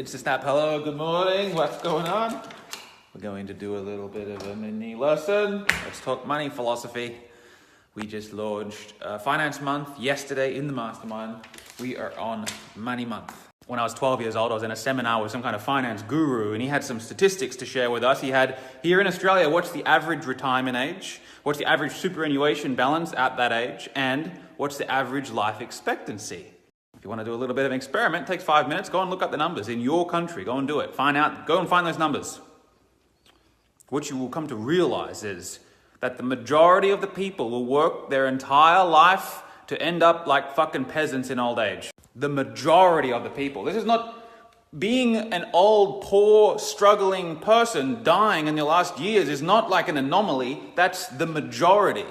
It's the Snap. Hello, good morning. What's going on? We're going to do a little bit of a mini lesson. Let's talk money philosophy. We just launched Finance Month yesterday in the Mastermind. We are on Money Month. When I was 12 years old, I was in a seminar with some kind of finance guru, and he had some statistics to share with us. He had, here in Australia, what's the average retirement age? What's the average superannuation balance at that age? And what's the average life expectancy? If you want to do a little bit of an experiment, it takes 5 minutes. Go and look up the numbers in your country. Go and do it. Go and find those numbers. What you will come to realize is that the majority of the people will work their entire life to end up like fucking peasants in old age. The majority of the people. This is not being an old, poor, struggling person dying in your last years is not like an anomaly. That's the majority.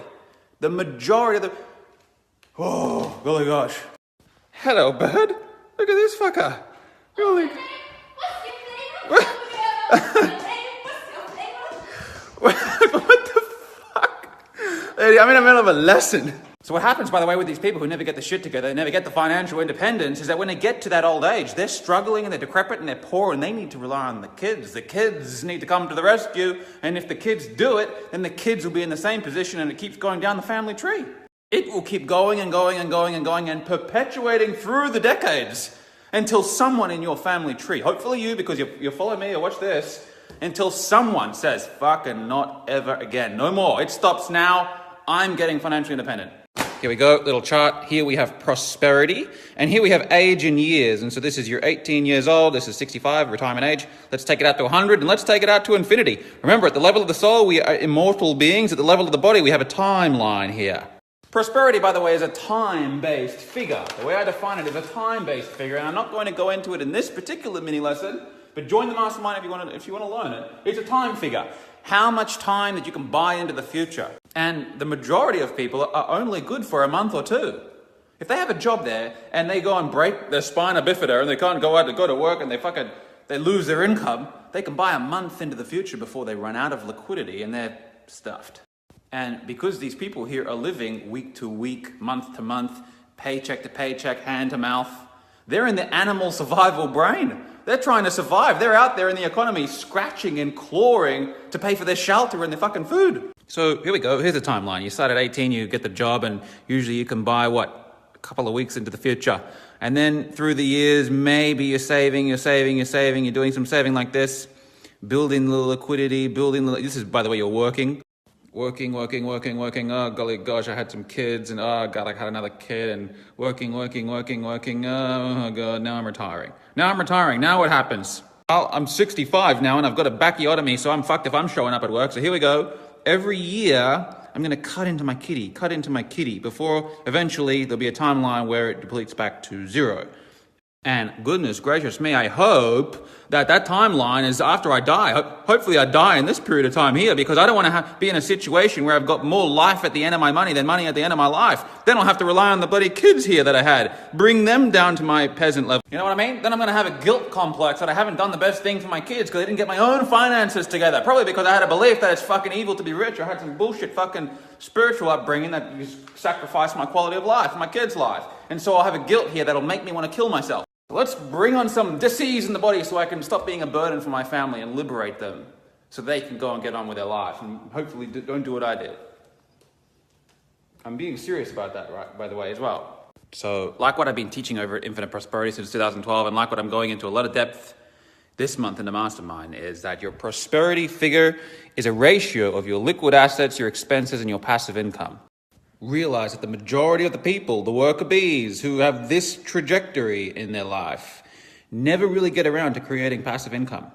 The majority of the... Oh, golly gosh. Hello, bird. Look at this fucker. Really? What the fuck? I'm in the middle of a lesson. So what happens, by the way, with these people who never get the shit together, they never get the financial independence, is that when they get to that old age, they're struggling and they're decrepit and they're poor and they need to rely on the kids. The kids need to come to the rescue, and if the kids do it, then the kids will be in the same position and it keeps going down the family tree. It will keep going and going and going and going and perpetuating through the decades until someone in your family tree, hopefully you, because you follow me or watch this, until someone says, fucking not ever again. No more. It stops now. I'm getting financially independent. Here we go, little chart. Here we have prosperity, and here we have age in years. And so this is your 18 years old, this is 65, retirement age. Let's take it out to 100, and let's take it out to infinity. Remember, at the level of the soul, we are immortal beings. At the level of the body, we have a timeline here. Prosperity, by the way, is a time-based figure. The way I define it is a time-based figure, and I'm not going to go into it in this particular mini lesson, but join the mastermind if you want to learn it. It's a time figure. How much time that you can buy into the future. And the majority of people are only good for a month or two. If they have a job there and they go and break their spina bifida and they can't go to work and they lose their income, they can buy a month into the future before they run out of liquidity and they're stuffed. And because these people here are living week to week, month to month, paycheck to paycheck, hand to mouth, they're in the animal survival brain. They're trying to survive. They're out there in the economy scratching and clawing to pay for their shelter and their fucking food. So here we go. Here's the timeline. You start at 18, you get the job, and usually you can buy, a couple of weeks into the future. And then through the years, maybe you're saving, you're doing some saving like this, building the liquidity, this is, by the way, you're working. Working. Oh, golly gosh, I had some kids, and oh, God, I had another kid, and working. Oh, God, now I'm retiring. Now what happens? Well, I'm 65 now, and I've got a backiotomy, so I'm fucked if I'm showing up at work. So here we go. Every year, I'm going to cut into my kitty, before eventually there'll be a timeline where it depletes back to zero. And goodness gracious me, I hope that timeline is after I die. Hopefully I die in this period of time here, because I don't want to be in a situation where I've got more life at the end of my money than money at the end of my life. Then I'll have to rely on the bloody kids here that I had. Bring them down to my peasant level. You know what I mean? Then I'm going to have a guilt complex that I haven't done the best thing for my kids because I didn't get my own finances together. Probably because I had a belief that it's fucking evil to be rich. I had some bullshit fucking spiritual upbringing that sacrificed my quality of life, my kids' life. And so I'll have a guilt here that'll make me want to kill myself. Let's bring on some disease in the body so I can stop being a burden for my family and liberate them so they can go and get on with their life and hopefully don't do what I did. I'm being serious about that, right, by the way, as well. So, like what I've been teaching over at Infinite Prosperity since 2012, and like what I'm going into a lot of depth this month in the Mastermind, is that your prosperity figure is a ratio of your liquid assets, your expenses, and your passive income. Realize that the majority of the people, the worker bees who have this trajectory in their life, never really get around to creating passive income.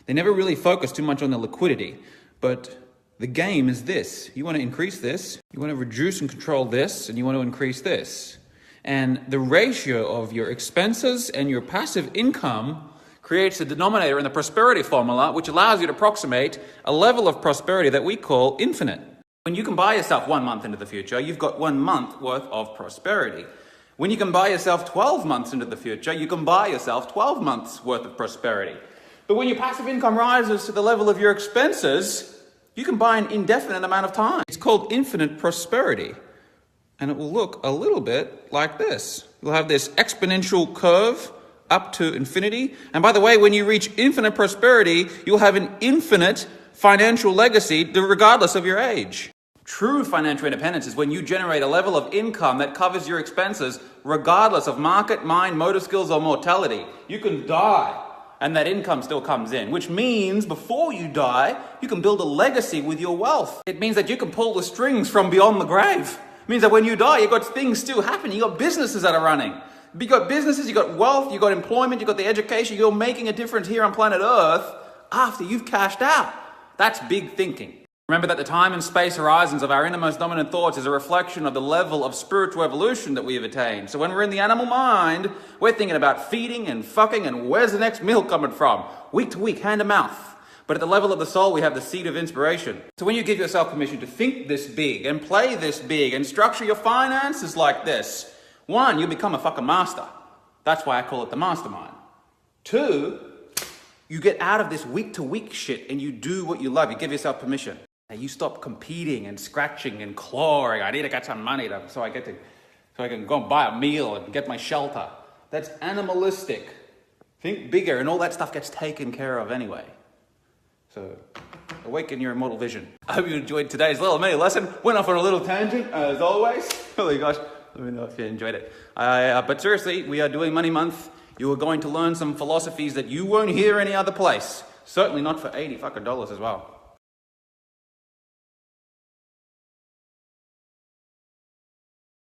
They never really focus too much on the liquidity, but the game is this. You want to increase this, you want to reduce and control this, and you want to increase this. And the ratio of your expenses and your passive income creates the denominator in the prosperity formula, which allows you to approximate a level of prosperity that we call infinite. When you can buy yourself 1 month into the future, you've got 1 month worth of prosperity. When you can buy yourself 12 months into the future, you can buy yourself 12 months worth of prosperity. But when your passive income rises to the level of your expenses, you can buy an indefinite amount of time. It's called infinite prosperity. And it will look a little bit like this. You'll have this exponential curve up to infinity. And by the way, when you reach infinite prosperity, you'll have an infinite financial legacy regardless of your age. True financial independence is when you generate a level of income that covers your expenses regardless of market, mind, motor skills, or mortality. You can die and that income still comes in, which means before you die, you can build a legacy with your wealth. It means that you can pull the strings from beyond the grave. It means that when you die, you've got things still happening. You've got businesses that are running. You've got businesses, you've got wealth, you've got employment, you've got the education. You're making a difference here on planet Earth after you've cashed out. That's big thinking. Remember that the time and space horizons of our innermost dominant thoughts is a reflection of the level of spiritual evolution that we have attained. So when we're in the animal mind, we're thinking about feeding and fucking and where's the next meal coming from? Week to week, hand to mouth. But at the level of the soul, we have the seed of inspiration. So when you give yourself permission to think this big and play this big and structure your finances like this, 1, you become a fucking master. That's why I call it the mastermind. 2, you get out of this week to week shit and you do what you love. You give yourself permission. You stop competing and scratching and clawing. I need to get some money so I can go and buy a meal and get my shelter. That's animalistic. Think bigger, and all that stuff gets taken care of anyway. So, awaken your immortal vision. I hope you enjoyed today's little mini lesson. Went off on a little tangent, as always. Oh my gosh, let me know if you enjoyed it. But seriously, we are doing Money Month. You are going to learn some philosophies that you won't hear any other place. Certainly not for $80 as well.